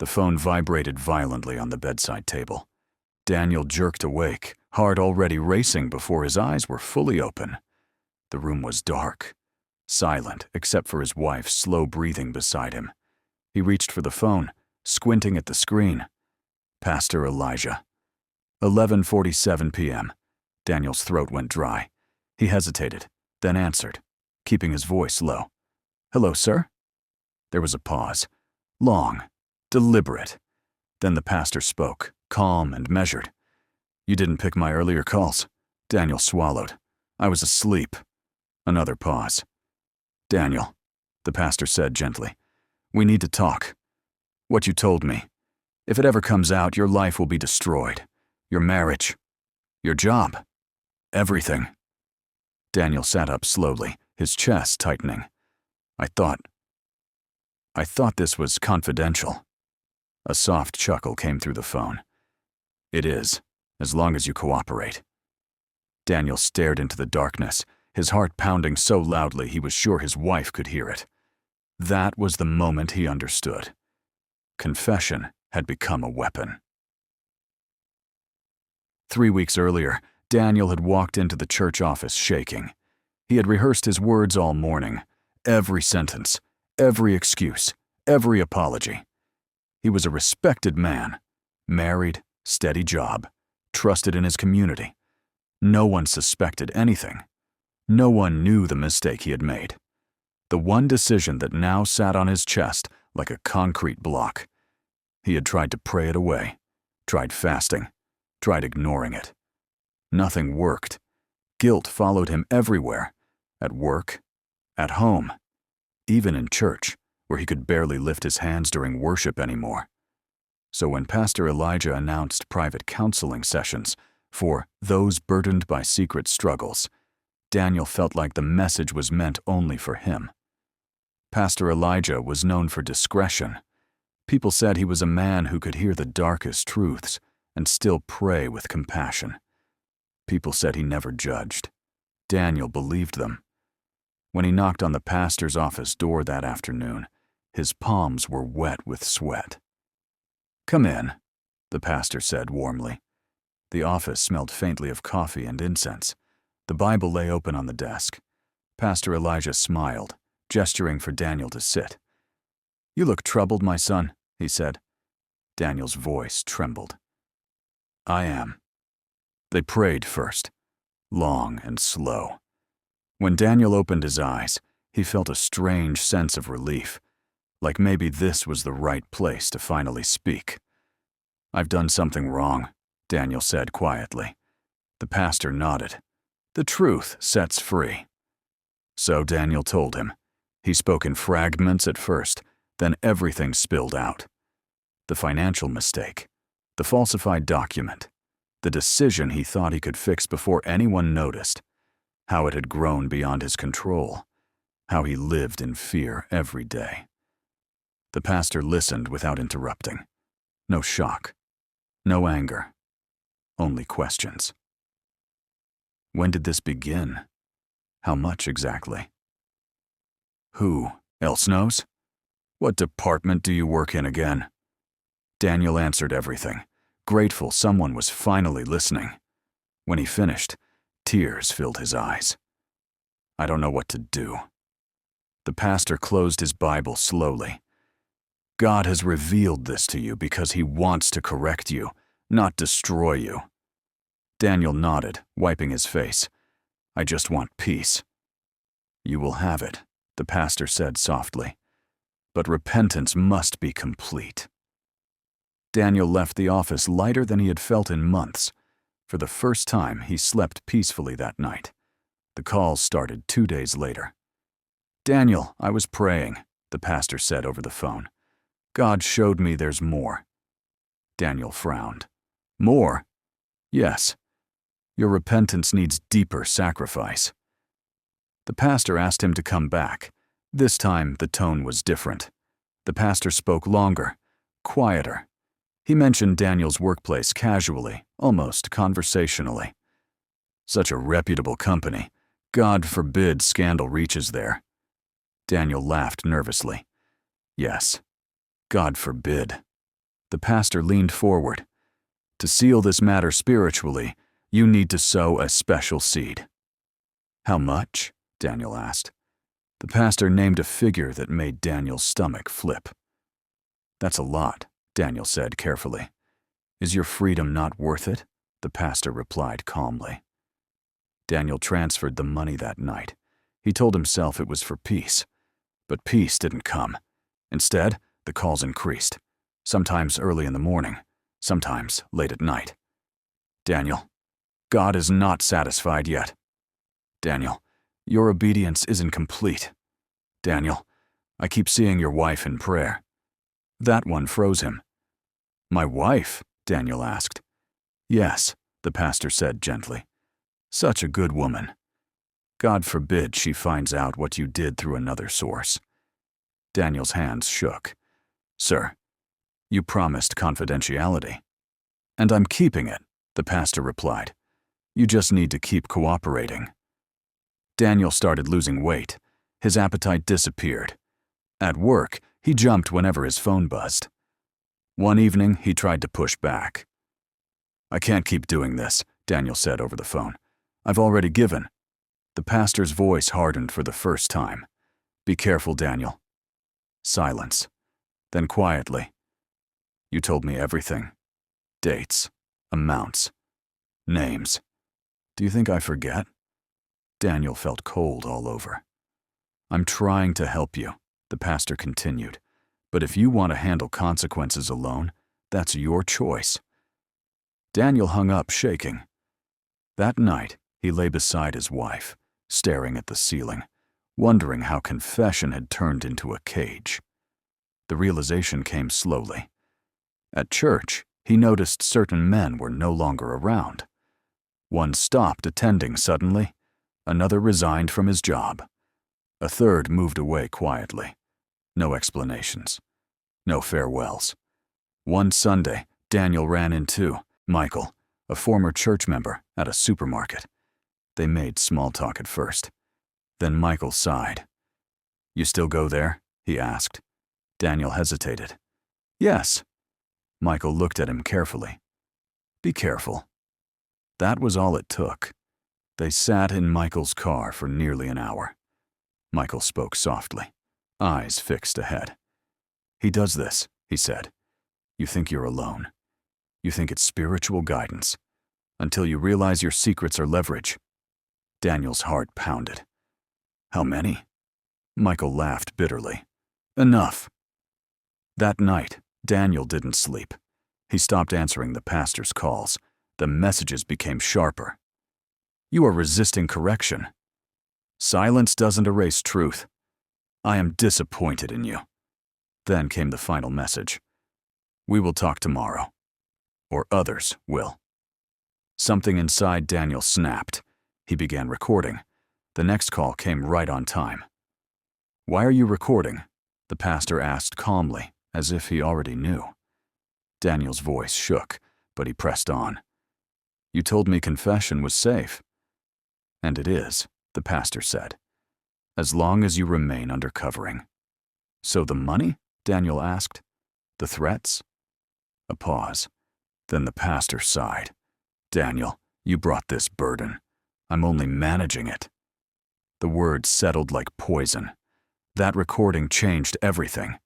The phone vibrated violently on the bedside table. Daniel jerked awake, heart already racing before his eyes were fully open. The room was dark, silent except for his wife's slow breathing beside him. He reached for the phone, squinting at the screen. Pastor Elijah. 11:47 p.m. Daniel's throat went dry. He hesitated, then answered, keeping his voice low. "Hello, sir?" There was a pause. Long, deliberate. Then the pastor spoke, calm and measured. "You didn't pick my earlier calls." Daniel swallowed. "I was asleep." Another pause. "Daniel," the pastor said gently, "we need to talk. What you told me. If it ever comes out, your life will be destroyed. Your marriage. Your job. Everything." Daniel sat up slowly, his chest tightening. I thought this was confidential." A soft chuckle came through the phone. "It is, as long as you cooperate." Daniel stared into the darkness, his heart pounding so loudly he was sure his wife could hear it. That was the moment he understood. Confession had become a weapon. 3 weeks earlier, Daniel had walked into the church office shaking. He had rehearsed his words all morning, every sentence, every excuse, every apology. He was a respected man, married, steady job, trusted in his community. No one suspected anything. No one knew the mistake he had made. The one decision that now sat on his chest like a concrete block. He had tried to pray it away, tried fasting, tried ignoring it. Nothing worked. Guilt followed him everywhere, at work, at home, even in church, where he could barely lift his hands during worship anymore. So when Pastor Elijah announced private counseling sessions for those burdened by secret struggles, Daniel felt like the message was meant only for him. Pastor Elijah was known for discretion. People said he was a man who could hear the darkest truths and still pray with compassion. People said he never judged. Daniel believed them. When he knocked on the pastor's office door that afternoon, his palms were wet with sweat. "Come in," the pastor said warmly. The office smelled faintly of coffee and incense. The Bible lay open on the desk. Pastor Elijah smiled, gesturing for Daniel to sit. "You look troubled, my son," he said. Daniel's voice trembled. "I am." They prayed first, long and slow. When Daniel opened his eyes, he felt a strange sense of relief, like maybe this was the right place to finally speak. "I've done something wrong," Daniel said quietly. The pastor nodded. "The truth sets free." So Daniel told him. He spoke in fragments at first, then everything spilled out. The financial mistake, the falsified document, the decision he thought he could fix before anyone noticed, how it had grown beyond his control, how he lived in fear every day. The pastor listened without interrupting. No shock, no anger, only questions. When did this begin? How much exactly? Who else knows? What department do you work in again? Daniel answered everything, grateful someone was finally listening. When he finished, tears filled his eyes. "I don't know what to do." The pastor closed his Bible slowly. "God has revealed this to you because he wants to correct you, not destroy you." Daniel nodded, wiping his face. "I just want peace." "You will have it," the pastor said softly. "But repentance must be complete." Daniel left the office lighter than he had felt in months. For the first time, he slept peacefully that night. The calls started 2 days later. "Daniel, I was praying," the pastor said over the phone. "God showed me there's more." Daniel frowned. "More?" "Yes. Your repentance needs deeper sacrifice." The pastor asked him to come back. This time, the tone was different. The pastor spoke longer, quieter. He mentioned Daniel's workplace casually, almost conversationally. "Such a reputable company. God forbid scandal reaches there." Daniel laughed nervously. "Yes, God forbid." The pastor leaned forward. To seal this matter spiritually, you need to sow a special seed. How much? Daniel asked. The pastor named a figure that made Daniel's stomach flip. That's a lot, Daniel said carefully. Is your freedom not worth it? The pastor replied calmly. Daniel transferred the money that night. He told himself it was for peace. But peace didn't come. Instead, the calls increased. Sometimes early in the morning, sometimes late at night. Daniel, God is not satisfied yet. Daniel, your obedience isn't complete. Daniel, I keep seeing your wife in prayer. That one froze him. My wife? Daniel asked. Yes, the pastor said gently. Such a good woman. God forbid she finds out what you did through another source. Daniel's hands shook. Sir, you promised confidentiality. And I'm keeping it, the pastor replied. You just need to keep cooperating. Daniel started losing weight. His appetite disappeared. At work, he jumped whenever his phone buzzed. One evening, he tried to push back. I can't keep doing this, Daniel said over the phone. I've already given. The pastor's voice hardened for the first time. Be careful, Daniel. Silence. Then quietly. You told me everything. Dates, amounts, names. Do you think I forget? Daniel felt cold all over. I'm trying to help you, the pastor continued. But if you want to handle consequences alone, that's your choice. Daniel hung up shaking. That night, he lay beside his wife, staring at the ceiling, wondering how confession had turned into a cage. The realization came slowly. At church, he noticed certain men were no longer around. One stopped attending suddenly. Another resigned from his job. A third moved away quietly. No explanations. No farewells. One Sunday, Daniel ran into Michael, a former church member, at a supermarket. They made small talk at first. Then Michael sighed. You still go there? He asked. Daniel hesitated. Yes. Michael looked at him carefully. Be careful. That was all it took. They sat in Michael's car for nearly an hour. Michael spoke softly, eyes fixed ahead. He does this, he said. You think you're alone. You think it's spiritual guidance, until you realize your secrets are leverage. Daniel's heart pounded. How many? Michael laughed bitterly. Enough. That night, Daniel didn't sleep. He stopped answering the pastor's calls. The messages became sharper. You are resisting correction. Silence doesn't erase truth. I am disappointed in you. Then came the final message. We will talk tomorrow. Or others will. Something inside Daniel snapped. He began recording. The next call came right on time. Why are you recording? The pastor asked calmly, as if he already knew. Daniel's voice shook, but he pressed on. You told me confession was safe. And it is, the pastor said, as long as you remain under covering. So the money? Daniel asked. The threats? A pause. Then the pastor sighed. Daniel, you brought this burden. I'm only managing it. The words settled like poison. That recording changed everything.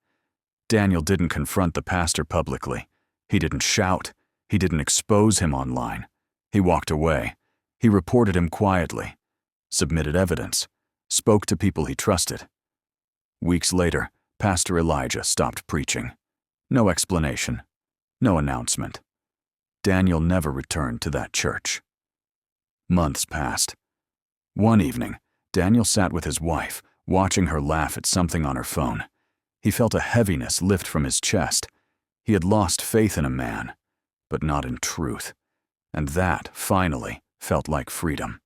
Daniel didn't confront the pastor publicly. He didn't shout. He didn't expose him online. He walked away. He reported him quietly, submitted evidence, spoke to people he trusted. Weeks later, Pastor Elijah stopped preaching. No explanation, no announcement. Daniel never returned to that church. Months passed. One evening, Daniel sat with his wife, watching her laugh at something on her phone. He felt a heaviness lift from his chest. He had lost faith in a man, but not in truth. And that, finally, felt like freedom.